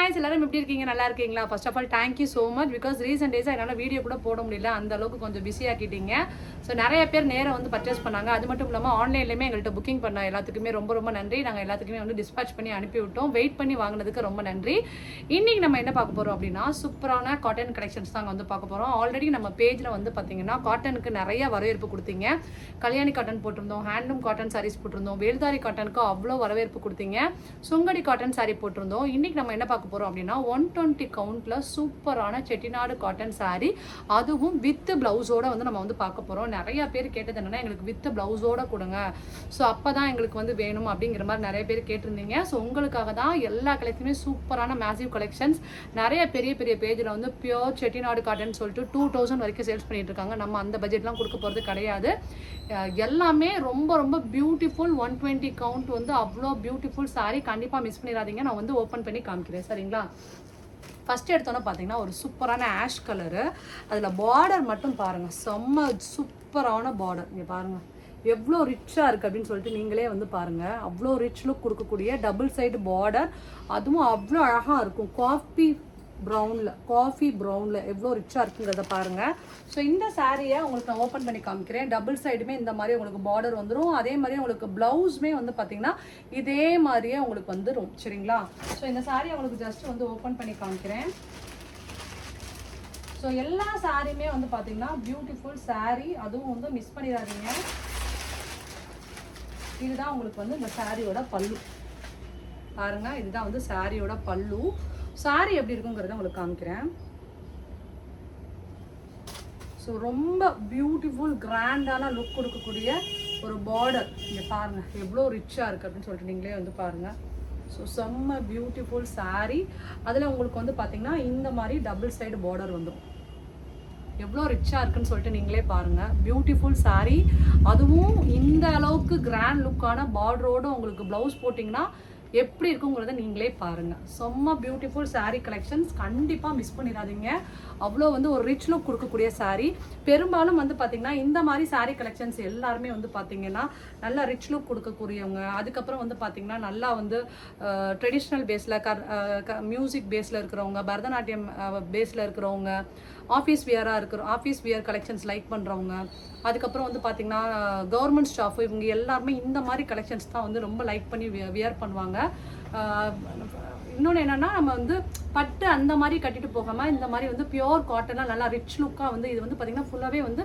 guys, எல்லாரும் எப்படி இருக்கீங்க? நல்லா இருக்கீங்களா? First of all, thank you so much because recent days என்னால வீடியோ கூட போட முடியல. அந்த அளவுக்கு கொஞ்சம் பிஸி ஆக்கிட்டீங்க. ஸோ நிறைய பேர் நேரம் வந்து பர்ச்சேஸ் பண்ணாங்க. அது மட்டும் இல்லாமல் ஆன்லைன்லேயுமே எங்கள்கிட்ட புக்கிங் பண்ண எல்லாத்துக்குமே ரொம்ப நன்றி. நாங்கள் எல்லாத்துக்குமே வந்து டிஸ்பேச் பண்ணி அனுப்பி விட்டோம். வெயிட் பண்ணி வாங்கினதுக்கு ரொம்ப நன்றி. இன்றைக்கி நம்ம என்ன பார்க்க போகிறோம் அப்படின்னா, சூப்பரான காட்டன் கலெக்ஷன்ஸ் தாங்க வந்து பார்க்க போகிறோம். ஆல்ரெடி நம்ம பேஜில் வந்து பார்த்தீங்கன்னா காட்டனுக்கு நிறைய வரவேற்பு கொடுத்தீங்க. கல்யாணி காட்டன் போட்டிருந்தோம், ஹேண்ட்லூம் காட்டன் சாரீஸ் போட்டிருந்தோம், வேல்தாரி காட்டனுக்கு அவ்வளோ வரவேற்பு கொடுத்தீங்க, சுங்கடி காட்டன் சாரீ போட்டிருந்தோம். இன்றைக்கி நம்ம என்ன பார்க்க போகிறோம் அப்படின்னா 120 கவுண்ட்டில் சூப்பரான செட்டிநாடு காட்டன் சாரீ, அதுவும் வித் ப்ளவுஸோடு வந்து நம்ம வந்து பார்க்க போகிறோம். நிறைய பேர் கேட்டது என்னென்னா எங்களுக்கு வித் ப்ளவுஸோடு கொடுங்க, ஸோ அப்போ தான் எங்களுக்கு வந்து வேணும் அப்படிங்கிற மாதிரி நிறைய பேர் கேட்டிருந்தீங்க. ஸோ உங்களுக்காக தான் எல்லா கலெக்ஷனுமே சூப்பரான மேசிவ் கலெக்ஷன்ஸ். நிறைய பெரிய பேஜில் வந்து பியோர் செட்டிநாடு காட்டன் சொல்லிட்டு 2000 வரைக்கும் சேல்ஸ் பண்ணிட்டு இருக்காங்க. நம்ம அந்த பட்ஜெட்லாம் கொடுக்க போகிறது கிடையாது. எல்லாமே ரொம்ப பியூட்டிஃபுல் 120 கவுண்ட் வந்து அவ்வளோ பியூட்டிஃபுல் சாரீ. கண்டிப்பாக மிஸ் பண்ணிடாதீங்க. நான் வந்து ஓப்பன் பண்ணி காமிக்கிறேன், சரிங்களா? ஃபஸ்ட்டு எடுத்தோன்னே பார்த்தீங்கன்னா ஒரு சூப்பரான ஆஷ் கலரு, அதில் பார்டர் மட்டும் பாருங்கள், செம்ம சூப்பரான பார்டர். இங்கே பாருங்கள் எவ்வளோ ரிச்சாக இருக்குது அப்படின்னு சொல்லிட்டு நீங்களே வந்து பாருங்கள். அவ்வளோ ரிச் லுக் கொடுக்கக்கூடிய டபுள் சைடு பார்டர், அதுவும் அவ்வளோ அழகாக இருக்கும். காஃபி ப்ரௌனில் எவ்வளோ ரிச்சாக இருக்குங்கிறத பாருங்கள். ஸோ இந்த சாரியை உங்களுக்கு நான் ஓப்பன் பண்ணி காமிக்கிறேன். டபுள் சைடுமே இந்த மாதிரி உங்களுக்கு பார்டர் வந்துடும். அதே மாதிரி உங்களுக்கு ப்ளவுஸுமே வந்து பார்த்திங்கன்னா இதே மாதிரியே உங்களுக்கு வந்துடும், சரிங்களா? ஸோ இந்த சாரியை உங்களுக்கு ஜஸ்ட் வந்து ஓப்பன் பண்ணி காமிக்கிறேன். ஸோ எல்லா சாரியுமே வந்து பார்த்திங்கன்னா பியூட்டிஃபுல் சாரீ, அதுவும் வந்து மிஸ் பண்ணிடாதீங்க. இதுதான் உங்களுக்கு வந்து இந்த சாரியோட பல்லு பாருங்கள். இதுதான் வந்து சாரியோட பல்லு. சாரி எப்படி இருக்குங்கிறத உங்களுக்கு காமிக்கிறேன். ஸோ ரொம்ப பியூட்டிஃபுல் கிராண்டான லுக் கொடுக்கக்கூடிய ஒரு பார்டர். இங்கே பாருங்கள் எவ்வளோ ரிச்சாக இருக்குது அப்படின்னு சொல்லிட்டு நீங்களே வந்து பாருங்கள். ஸோ செம்ம பியூட்டிஃபுல் சாரீ. அதில் உங்களுக்கு வந்து பார்த்திங்கன்னா இந்த மாதிரி டபுள் சைடு பார்டர் வந்துடும். எவ்வளோ ரிச்சாக இருக்குன்னு சொல்லிட்டு நீங்களே பாருங்கள். பியூட்டிஃபுல் சாரீ, அதுவும் இந்த அளவுக்கு கிராண்ட் லுக்கான பார்டரோடு உங்களுக்கு ப்ளவுஸ் போட்டிங்கன்னா எப்படி இருக்குங்கிறத நீங்களே பாருங்கள். செம்ம பியூட்டிஃபுல் சாரீ கலெக்ஷன்ஸ், கண்டிப்பாக மிஸ் பண்ணிடாதீங்க. அவ்வளோ வந்து ஒரு ரிச் லுக் கொடுக்கக்கூடிய சாரீ. பெரும்பாலும் வந்து பார்த்திங்கன்னா இந்த மாதிரி சாரீ கலெக்ஷன்ஸ் எல்லாருமே வந்து பார்த்திங்கன்னா நல்லா ரிச் லுக் கொடுக்கக்கூடியவங்க. அதுக்கப்புறம் வந்து பார்த்திங்கன்னா நல்லா வந்து ட்ரெடிஷ்னல் பேஸில் மியூசிக் பேஸில் இருக்கிறவங்க, பரதநாட்டியம் பேஸில் இருக்கிறவங்க, ஆஃபீஸ் வியர் கலெக்ஷன்ஸ் லைக் பண்ணுறவங்க, அதுக்கப்புறம் வந்து பார்த்திங்கன்னா கவர்மெண்ட் ஸ்டாஃப், இவங்க எல்லாருமே இந்த மாதிரி கலெக்ஷன்ஸ் தான் வந்து ரொம்ப லைக் பண்ணி வியர் பண்ணுவாங்க. இன்னொன்று என்னென்னா, நம்ம வந்து பட்டு அந்த மாதிரி கட்டிட்டு போகாமல் இந்த மாதிரி வந்து பியோர் காட்டனாக நல்லா ரிச் லுக்காக வந்து இது வந்து பார்த்திங்கன்னா ஃபுல்லாகவே வந்து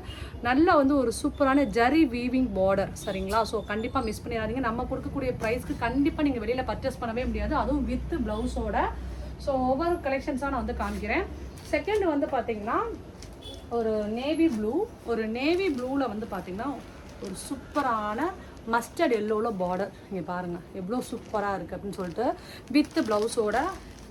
நல்லா வந்து ஒரு சூப்பரான ஜரி வீவிங் பார்டர், சரிங்களா? ஸோ கண்டிப்பாக மிஸ் பண்ணிடாதீங்க. நம்ம கொடுக்கக்கூடிய ப்ரைஸ்க்கு கண்டிப்பாக நீங்கள் வெளியில் பர்ச்சேஸ் பண்ணவே முடியாது, அதுவும் வித் ப்ளவுஸோட. ஸோ ஒவ்வொரு கலெக்ஷன்ஸாக நான் வந்து காமிக்கிறேன். செகண்ட் வந்து பார்த்திங்கன்னா ஒரு நேவி ப்ளூவில் வந்து பார்த்திங்கன்னா ஒரு சூப்பரான மஸ்டர்ட் எல்லோவில் பார்டர். இங்கே பாருங்கள் எவ்வளோ சூப்பராக இருக்குது அப்படின்னு சொல்லிட்டு வித் ப்ளவுஸோட.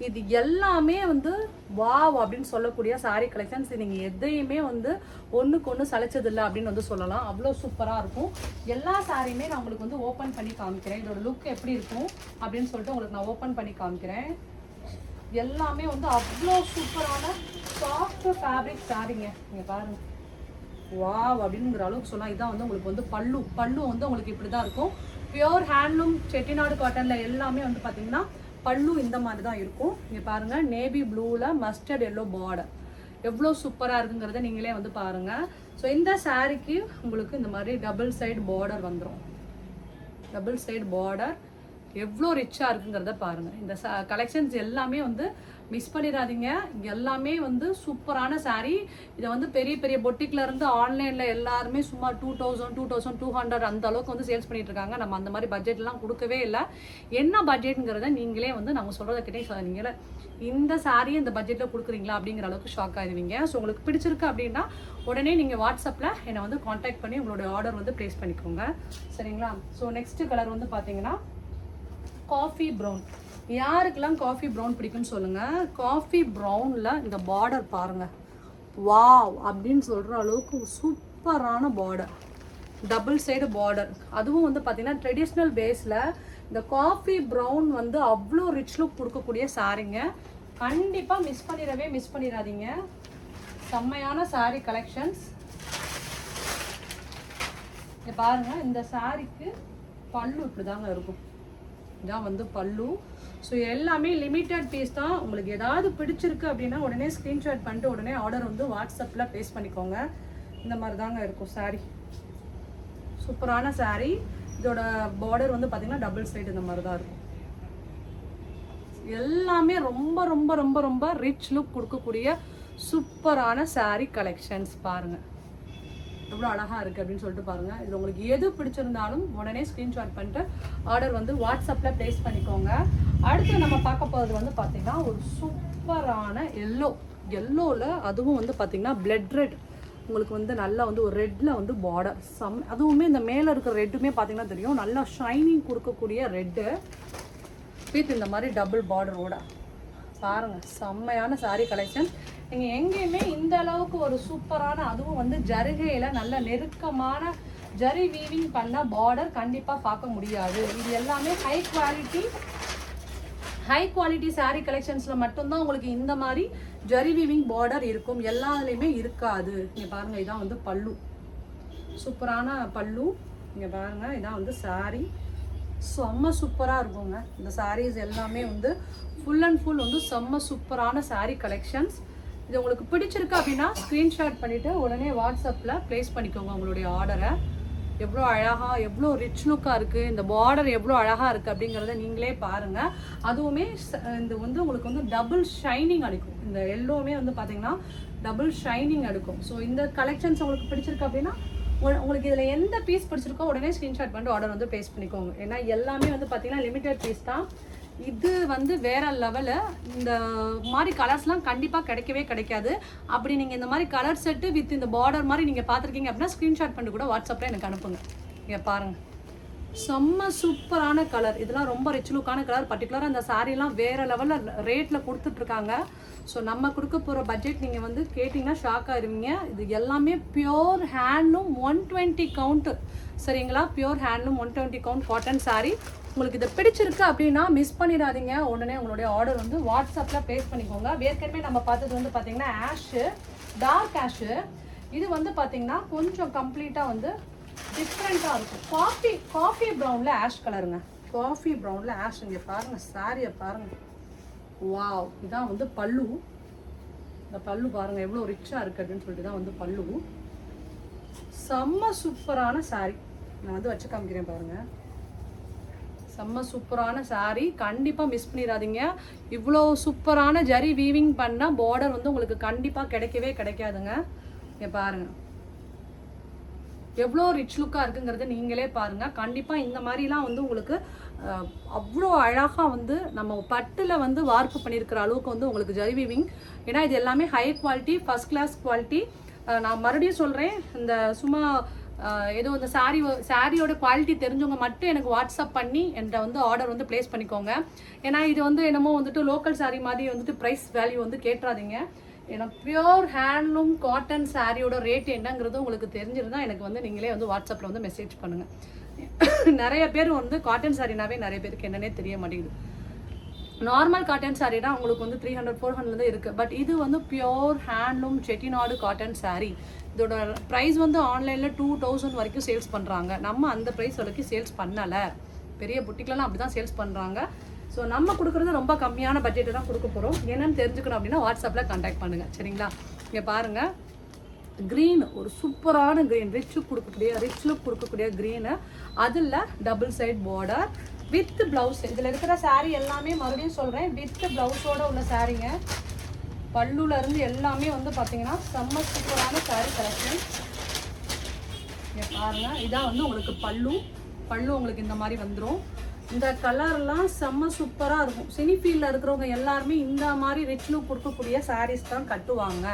இது எல்லாமே வந்து வாவ் அப்படின்னு சொல்லக்கூடிய சாரீ கலெக்ஷன்ஸ். நீங்கள் எதையுமே வந்து ஒன்றுக்கு ஒன்று சளைச்சதில்லை அப்படின்னு வந்து சொல்லலாம். அவ்வளோ சூப்பராக இருக்கும். எல்லா சாரியுமே நான் உங்களுக்கு வந்து ஓப்பன் பண்ணி காமிக்கிறேன். இதோட லுக் எப்படி இருக்கும் அப்படின்னு சொல்லிட்டு உங்களுக்கு நான் ஓப்பன் பண்ணி காமிக்கிறேன். எல்லாமே வந்து அவ்வளோ சூப்பரான சாஃப்ட் ஃபேப்ரிக் சாரீங்க. நீங்கள் பாருங்கள் வாவ் அப்படிங்கிற அளவுக்கு சொல்லலாம். இதான் வந்து உங்களுக்கு வந்து பல்லு வந்து உங்களுக்கு இப்படி தான் இருக்கும். பியோர் ஹேண்ட்லூம் செட்டிநாடு காட்டனில் எல்லாமே வந்து பார்த்திங்கன்னா பல்லு இந்த மாதிரி தான் இருக்கும். இங்கே பாருங்கள் நேவி ப்ளூவில் மஸ்டர்ட் எல்லோ பார்டர் எவ்வளோ சூப்பராக இருக்குங்கிறத நீங்களே வந்து பாருங்கள். ஸோ இந்த சாரீக்கு உங்களுக்கு இந்த மாதிரி டபுள் சைடு பார்டர் வந்துடும். டபுள் சைடு பார்டர் எவ்வளோ ரிச்சாக இருக்குங்கிறத பாருங்கள். இந்த கலெக்ஷன்ஸ் எல்லாமே வந்து மிஸ் பண்ணிடாதீங்க. எல்லாமே வந்து சூப்பரான சாரீ. இதை வந்து பெரிய பொட்டிக்லேருந்து ஆன்லைனில் எல்லாருமே சும்மா 2000 2200 அந்த அளவுக்கு வந்து சேல்ஸ் பண்ணிட்டு இருக்காங்க. நம்ம அந்த மாதிரி பட்ஜெட்லாம் கொடுக்கவே இல்லை. என்ன பட்ஜெட்டுங்கிறத நீங்களே வந்து நாங்கள் சொல்கிறதுக்கிட்டே நீங்களே இந்த சாரியை இந்த பட்ஜெட்டில் கொடுக்குறீங்களா அப்படிங்கிற அளவுக்கு ஷாக் ஆகிடுவீங்க. ஸோ உங்களுக்கு பிடிச்சிருக்கு அப்படின்னா உடனே நீங்கள் வாட்ஸ்அப்பில் என்னை வந்து காண்டாக்ட் பண்ணி உங்களோட ஆர்டர் வந்து ப்ளேஸ் பண்ணிக்கோங்க, சரிங்களா? ஸோ நெக்ஸ்ட்டு கலர் வந்து பார்த்தீங்கன்னா காஃபி ப்ரௌன். யாருக்கெல்லாம் காஃபி ப்ரௌன் பிடிக்கும்னு சொல்லுங்கள். காஃபி ப்ரௌனில் இந்த பார்டர் பாருங்கள், வாவ் அப்படின்னு சொல்கிற அளவுக்கு சூப்பரான பார்டர், டபுள் சைடு பார்டர். அதுவும் வந்து பார்த்திங்கன்னா ட்ரெடிஷ்னல் பேஸில் இந்த காஃபி ப்ரௌன் வந்து அவ்வளோ ரிச் லுக் கொடுக்கக்கூடிய சாரீங்க. கண்டிப்பாக மிஸ் பண்ணிடாதீங்க. செம்மையான சாரீ கலெக்ஷன்ஸ். இங்கே பாருங்கள், இந்த சாரீக்கு பல்லு இப்படி தாங்க இருக்கும். இதான் வந்து பல்லு. ஸோ எல்லாமே லிமிட்டட் பீஸ் தான். உங்களுக்கு ஏதாவது பிடிச்சிருக்கு அப்படின்னா உடனே ஸ்க்ரீன்ஷாட் பண்ணிட்டு உடனே ஆர்டர் வந்து வாட்ஸ்அப்பில் ப்ளேஸ் பண்ணிக்கோங்க. இந்த மாதிரி தாங்க இருக்கும் சாரீ. சூப்பரான சாரீ. இதோட பார்டர் வந்து பார்த்தீங்கன்னா டபுள் சைடு இந்த மாதிரி தான் இருக்கும். எல்லாமே ரொம்ப ரொம்ப ரொம்ப ரொம்ப ரிச் லுக் கொடுக்கக்கூடிய சூப்பரான சாரீ கலெக்ஷன்ஸ். பாருங்கள் எவ்வளோ அழகாக இருக்குது அப்படின்னு சொல்லிட்டு பாருங்கள். இது உங்களுக்கு எது பிடிச்சிருந்தாலும் உடனே ஸ்க்ரீன்ஷாட் பண்ணிட்டு ஆர்டர் வந்து வாட்ஸ்அப்பில் ப்ளேஸ் பண்ணிக்கோங்க. அடுத்து நம்ம பார்க்க போகிறது வந்து பார்த்திங்கன்னா ஒரு சூப்பரான எல்லோவில் அதுவும் வந்து பார்த்திங்கன்னா பிளட் ரெட். உங்களுக்கு வந்து நல்லா வந்து ஒரு ரெட்டில் வந்து பார்டர் அதுவுமே இந்த மேலே இருக்கிற ரெட்டுமே பார்த்திங்கன்னா தெரியும், நல்லா ஷைனிங் கொடுக்கக்கூடிய ரெட்டு வித் இந்த மாதிரி டபுள் பார்டரோட. பாருங்கள் செம்மையான சாரீ கலெக்ஷன். நீங்கள் எங்கேயுமே இந்த அளவுக்கு ஒரு சூப்பரான அதுவும் வந்து ஜரிகையில் நல்ல நெருக்கமான ஜரி வீவிங் பண்ண பார்டர் கண்டிப்பாக பார்க்க முடியாது. இது எல்லாமே ஹை குவாலிட்டி சாரீ கலெக்ஷன்ஸில் மட்டும்தான் உங்களுக்கு இந்த மாதிரி ஜரி வீவிங் பார்டர் இருக்கும். எல்லாத்துலேயுமே இருக்காது. இங்கே பாருங்கள் இதான் வந்து பல்லு, சூப்பரான பல்லு. இங்கே பாருங்கள் இதான் வந்து சாரீ. செம்ம சூப்பராக இருக்குங்க. இந்த சாரீஸ் எல்லாமே வந்து ஃபுல் அண்ட் ஃபுல் வந்து செம்ம சூப்பரான சாரீ கலெக்ஷன்ஸ். இது உங்களுக்கு பிடிச்சிருக்கு அப்படின்னா ஸ்க்ரீன்ஷாட் பண்ணிவிட்டு உடனே வாட்ஸ்அப்பில் ப்ளேஸ் பண்ணிக்கோங்க உங்களுடைய ஆர்டரை. எவ்வளோ அழகாக எவ்வளோ ரிச் லுக்காக இருக்குது, இந்த பார்டர் எவ்வளோ அழகாக இருக்குது அப்படிங்கிறத நீங்களே பாருங்கள். அதுவுமே இந்த வந்து உங்களுக்கு வந்து டபுள் ஷைனிங் அடிக்கும். இந்த எல்லோவுமே வந்து பார்த்தீங்கன்னா டபுள் ஷைனிங் அடிக்கும். ஸோ இந்த கலெக்ஷன்ஸ் உங்களுக்கு பிடிச்சிருக்கு அப்படின்னா உங்களுக்கு இதில் எந்த பீஸ் பிடிச்சிருக்கோ உடனே ஸ்க்ரீன்ஷாட் பண்ணிட்டு ஆர்டர் வந்து ப்ளேஸ் பண்ணிக்கோங்க. ஏன்னா எல்லாமே வந்து பார்த்தீங்கன்னா லிமிட்டட் பீஸ் தான். இது வந்து வேற லெவலு. இந்த மாதிரி கலர்ஸ்லாம் கண்டிப்பாக கிடைக்கவே கிடைக்காது. அப்படி நீங்கள் இந்த மாதிரி கலர் செட்டு வித் இந்த பார்டர் மாதிரி நீங்கள் பார்த்துருக்கீங்க அப்படின்னா ஸ்க்ரீன்ஷாட் பண்ணி கூட வாட்ஸ்அப்பில் எனக்கு அனுப்புங்க. இங்கே பாருங்கள் செம்ம சூப்பரான கலர். இதெல்லாம் ரொம்ப ரிச் லுக்கான கலர். பர்டிகுலராக இந்த சாரீலாம் வேறு லெவலில் ரேட்டில் கொடுத்துட்ருக்காங்க. ஸோ நம்ம கொடுக்க போகிற பட்ஜெட் நீங்கள் வந்து கேட்டிங்கன்னா ஷாக் ஆகிருவீங்க. இது எல்லாமே பியோர் ஹேண்ட்லூம் 120 கவுண்ட்டு, சரிங்களா? Pure handloom 120 count cotton sari. உங்களுக்கு இதை பிடிச்சிருக்கு அப்படின்னா மிஸ் பண்ணிடாதீங்க. உடனே உங்களுடைய ஆர்டர் வந்து வாட்ஸ்அப்பில் ப்ளேஸ் பண்ணிக்கோங்க. ஏற்கனவே நம்ம பார்த்தது வந்து பார்த்திங்கன்னா ஆஷு, டார்க் ஆஷு. இது வந்து பார்த்திங்கன்னா கொஞ்சம் கம்ப்ளீட்டாக வந்து டிஃப்ரெண்ட்டாக இருக்கும். காஃபி ப்ரௌனில் ஆஷ் கலருங்க. காஃபி ப்ரௌனில் ஆஷ். இங்கே பாருங்கள் சாரியை பாருங்கள். வாவ், இதான் வந்து பல்லு. இந்த பல்லு பாருங்கள் எவ்வளோ ரிச்சாக இருக்குது அப்படின்னு சொல்லிட்டு தான் வந்து பல்லு. செம்ம சூப்பரான சாரீ. நான் வந்து வச்சு காமிக்கிறேன் பாருங்கள். செம்ம சூப்பரான சாரீ. கண்டிப்பாக மிஸ் பண்ணிடாதீங்க. இவ்வளோ சூப்பரான ஜரி வீவிங் பண்ண பார்டர் வந்து உங்களுக்கு கண்டிப்பாக கிடைக்கவே கிடைக்காதுங்க. இங்கே பாருங்கள் எவ்வளோ ரிச் லுக்காக இருக்குங்கிறத நீங்களே பாருங்கள். கண்டிப்பாக இந்த மாதிரிலாம் வந்து உங்களுக்கு அவ்வளோ அழகாக வந்து நம்ம பட்டில் வந்து வார்ப்பு பண்ணியிருக்கிற அளவுக்கு வந்து உங்களுக்கு ஜரி வீவிங். ஏன்னா இது எல்லாமே high quality, first class quality. நான் மறுபடியும் சொல்கிறேன், இந்த சும்மா ஏதோ இந்த சாரியோட குவாலிட்டி தெரிஞ்சவங்க மட்டும் எனக்கு வாட்ஸ்அப் பண்ணி என்கிட்ட வந்து ஆர்டர் வந்து ப்ளேஸ் பண்ணிக்கோங்க. ஏன்னா இது வந்து என்னமோ வந்துட்டு லோக்கல் சாரீ மாதிரி வந்துட்டு ப்ரைஸ் வேல்யூ வந்து கேட்டுறாதீங்க. ஏன்னா பியோர் ஹேண்ட்லூம் காட்டன் சாரியோட ரேட் என்னங்கிறது உங்களுக்கு தெரிஞ்சிருந்தால் எனக்கு வந்து நீங்களே வந்து வாட்ஸ்அப்பில் வந்து மெசேஜ் பண்ணுங்கள். நிறைய பேர் வந்து காட்டன் சாரினாவே நிறைய பேருக்கு என்னன்னே தெரிய மாட்டேங்குது. நார்மல் காட்டன் சாரீனா உங்களுக்கு வந்து 300-400 தான் இருக்குது. பட் இது வந்து pure handloom Chettinad cotton sari. இதோட ப்ரைஸ் வந்து ஆன்லைனில் 2000 வரைக்கும் சேல்ஸ் பண்ணுறாங்க. நம்ம அந்த ப்ரைஸ் வரைக்கும் சேல்ஸ் பண்ணலை. பெரிய புட்டிக்லாம் அப்படி தான் சேல்ஸ் பண்ணுறாங்க. ஸோ நம்ம கொடுக்குறது ரொம்ப கம்மியான பட்ஜெட்டு தான் கொடுக்க போகிறோம். என்னென்னு தெரிஞ்சுக்கணும் அப்படின்னா வாட்ஸ்அப்பில் கான்டாக்ட் பண்ணுங்கள், சரிங்களா? இங்கே பாருங்கள் க்ரீன், ஒரு சூப்பரான க்ரீன், ரிச் லுக் கொடுக்கக்கூடிய க்ரீனு. அதில் double side border with blouse. இதில் இருக்கிற சாரீ எல்லாமே மறுபடியும் சொல்கிறேன் வித் ப்ளவுஸோடு உள்ள சாரீங்க. பல்லுலேருந்து எல்லாமே வந்து பார்த்தீங்கன்னா செம்ம சூப்பரான சாரீ கலெக்ஷன். இங்கே பாருங்கள் இதான் வந்து உங்களுக்கு பல்லு உங்களுக்கு இந்த மாதிரி வந்துடும். இந்த கலர்லாம் செம்ம சூப்பராக இருக்கும். சினி ஃபீல்டில் இருக்கிறவங்க எல்லாருமே இந்த மாதிரி ரிச் லுக் கொடுக்கக்கூடிய சாரீஸ் தான் கட்டுவாங்க.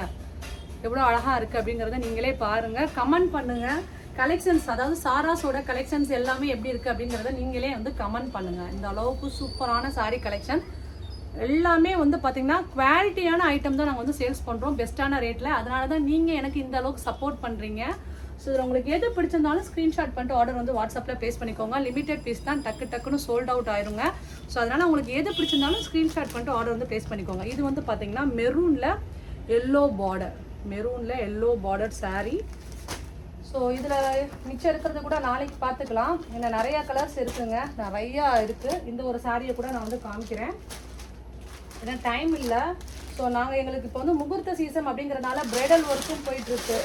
எவ்வளோ அழகாக இருக்குது அப்படிங்கிறத நீங்களே பாருங்கள், கமெண்ட் பண்ணுங்கள். கலெக்ஷன்ஸ் அதாவது சாராஸோட கலெக்ஷன்ஸ் எல்லாமே எப்படி இருக்குது அப்படிங்கிறத நீங்களே வந்து கமெண்ட் பண்ணுங்கள். இந்த அளவுக்கு சூப்பரான சாரீ கலெக்ஷன் எல்லாமே வந்து பார்த்திங்கன்னா குவாலிட்டியான ஐட்டம் தான் நாங்கள் வந்து சேல்ஸ் பண்ணுறோம் பெஸ்ட்டான ரேட்டில். அதனால தான் நீங்கள் எனக்கு இந்த அளவுக்கு சப்போர்ட் பண்ணுறீங்க. ஸோ உங்களுக்கு எது பிடிச்சிருந்தாலும் ஸ்க்ரீன்ஷாட் பண்ணிட்டு ஆர்டர் வந்து வாட்ஸ்அப்பில் ப்ளேஸ் பண்ணிக்கோங்க. லிமிட்டட் பீஸ் தான், டக்குன்னு சோல்ட் அவுட் ஆயிருங்க. ஸோ அதனால் உங்களுக்கு எது பிடிச்சிருந்தாலும் ஸ்க்ரீன்ஷாட் பண்ணிட்டு ஆர்டர் வந்து ப்ளேஸ் பண்ணிக்கோங்க. இது வந்து பார்த்திங்கன்னா மெரூனில் எல்லோ பார்டர் சாரீ. ஸோ இதில் மிச்சம் இருக்கிறது கூட நாளைக்கு பார்த்துக்கலாம். ஏன்னா நிறையா கலர்ஸ் இருக்குங்க, நிறையா இருக்குது. இந்த ஒரு சாரியை கூட நான் வந்து காமிக்கிறேன், ஏன்னா டைம் இல்லை. ஸோ நாங்கள் எங்களுக்கு இப்போ வந்து முகூர்த்த சீசன் அப்படிங்கிறனால பிரைடல் ஒர்க்கும் போயிட்டுருக்கு.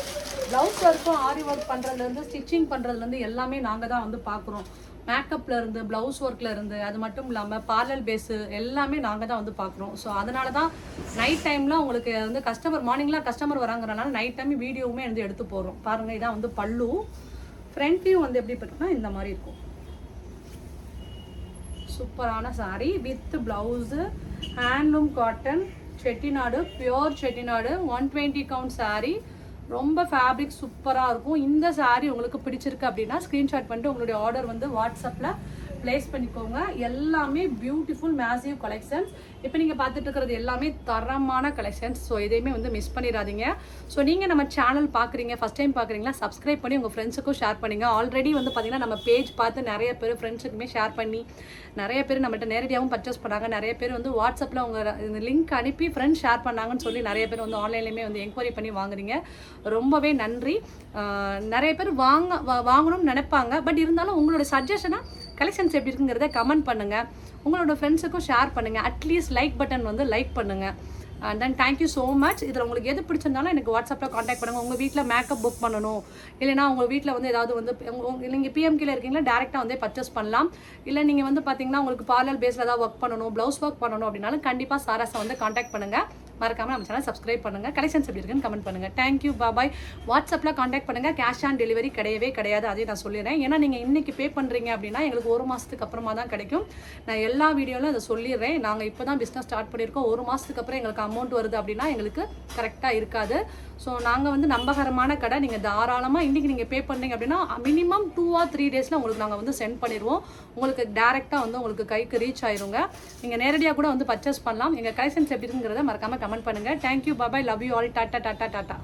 ப்ளவுஸ் ஒர்க்கும் ஆரி ஒர்க் பண்ணுறதுலேருந்து ஸ்டிச்சிங் பண்ணுறதுலேருந்து எல்லாமே நாங்கள் தான் வந்து பார்க்குறோம். மேக்கப்பில் இருந்து ப்ளவுஸ் ஒர்க்கில் இருந்து அது மட்டும் இல்லாமல் பார்லர் பேஸு எல்லாமே நாங்கள் தான் வந்து பார்க்குறோம். ஸோ அதனால தான் நைட் டைமில் உங்களுக்கு வந்து மார்னிங்லாம் கஸ்டமர் வராங்கிறனால நைட் டைம் வீடியோவுமே வந்து எடுத்து போடுறோம். பாருங்கள், இதான் வந்து பல்லு. ஃப்ரண்ட் வியூ வந்து எப்படி பார்த்தீங்கன்னா இந்த மாதிரி இருக்கும். சூப்பரான sari with blouse, handloom cotton, Chettinad, pure Chettinad, 120 count sari. ரொம்ப ஃபேப்ரிக் சூப்பராக இருக்கும். இந்த சாரீ உங்களுக்கு பிடிச்சிருக்கு அப்படின்னா ஸ்க்ரீன்ஷாட் பண்ணிட்டு உங்களுடைய ஆர்டர் வந்து வாட்ஸ்அப்பில் ப்ளேஸ் பண்ணிக்கோங்க. எல்லாமே பியூட்டிஃபுல் மேசிவ் கலெக்ஷன்ஸ். இப்போ நீங்கள் பார்த்துட்டு இருக்கிறது எல்லாமே தரமான கலெக்ஷன்ஸ். ஸோ இதையுமே வந்து மிஸ் பண்ணிடாதீங்க. ஸோ நீங்கள் நம்ம சேனல் பார்க்குறீங்க, ஃபஸ்ட் டைம் பார்க்குறீங்களா, சப்ஸ்கிரைப் பண்ணி உங்கள் ஃப்ரெண்ட்ஸுக்கும் ஷேர் பண்ணுங்கள். ஆல்ரெடி வந்து பார்த்திங்கன்னா நம்ம பேஜ் பார்த்து நிறைய பேர் ஃப்ரெண்ட்ஸுக்குமே ஷேர் பண்ணி நிறைய பேர் நம்மகிட்ட நேரடியாகவும் பர்ச்சேஸ் பண்ணாங்க. நிறைய பேர் வந்து வாட்ஸ்அப்பில் உங்கள் இந்த லிங்க் அனுப்பி ஃப்ரெண்ட்ஸ் ஷேர் பண்ணாங்கன்னு சொல்லி நிறைய பேர் வந்து ஆன்லைன்லேயுமே வந்து என்கொயரி பண்ணி வாங்குறீங்க. ரொம்பவே நன்றி. நிறைய பேர் வாங்கணும்னு நினைப்பாங்க. பட் இருந்தாலும் உங்களோட சஜஷனாக கலெக்ஷன்ஸ் எப்படி இருக்குங்கிறத கமெண்ட் பண்ணுங்கள். உங்களோட ஃப்ரெண்ட்ஸுக்கும் ஷேர் பண்ணுங்கள். அட்லீஸ்ட் லைக் பட்டன் வந்து லைக் பண்ணுங்கள். And then thank you so much. இதில் உங்களுக்கு எது பிடிச்சிருந்தாலும் எனக்கு வாட்ஸ்அப்பில் காண்டாக்ட் பண்ணுங்கள். உங்கள் வீட்டில் மேக்கப் புக் பண்ணணும், இல்லைனா உங்கள் வீட்டில் வந்து ஏதாவது வந்து நீங்கள் பிஎம்கேல இருக்கீங்களா டேரெக்டாக வந்து பர்ச்சேஸ் பண்ணலாம். இல்லை நீங்கள் வந்து பார்த்தீங்கன்னா உங்களுக்கு பார்லர் பேஸில் ஏதாவது ஒர்க் பண்ணணும், ப்ளவுஸ் ஒர்க் பண்ணணும் அப்படின்னாலும் கண்டிப்பாக சாராஸை வந்து காண்டாக்ட் பண்ணுங்கள். மறக்காமல் நம்ம சேனல் சப்ஸ்கிரைப் பண்ணுங்கள். கலெக்ஷன்ஸ் எப்படி இருக்குன்னு கமெண்ட் பண்ணுங்கள். தேங்க்யூ, பாய். வாட்ஸ்அப்பில் காண்டாக்ட் பண்ணுங்கள். கேஷ் ஆன் டெலிவரி கிடையவே கிடையாது, அதையும் நான் சொல்லிடுறேன். ஏன்னா நீங்கள் இன்றைக்கி பே பண்ணுறீங்க அப்படின்னா எங்களுக்கு 1 மாதத்துக்கு அப்புறமா தான் கிடைக்கும். நான் எல்லா வீடியோவிலும் அதை சொல்லிடுறேன். நாங்கள் இப்போ தான் பிஸ்னஸ் ஸ்டார்ட் பண்ணியிருக்கோம். 1 மாதத்துக்கு அப்புறம் எங்களுக்கு அமௌண்ட் வருது அப்படின்னா எங்களுக்கு கரெக்டாக இருக்காது. ஸோ நாங்கள் வந்து நம்பகரமான கடை. நீங்கள் தாராளமாக இன்றைக்கி நீங்கள் பே பண்ணுறீங்க அப்படின்னா மினிமம் 2 or 3 டேஸில் உங்களுக்கு நாங்கள் வந்து சென்ட் பண்ணிடுவோம். உங்களுக்கு டேரெக்டாக வந்து உங்களுக்கு கைக்கு ரீச் ஆயிருங்க. நீங்கள் நேரடியாக கூட வந்து பர்ச்சேஸ் பண்ணலாம். எங்கள் கலெக்ஷன்ஸ் எப்படி இருக்குங்கிறத மறக்காமல் கமெண்ட் பண்ணுங்கள். Thank you, bye. Love you all. Tata tata tata.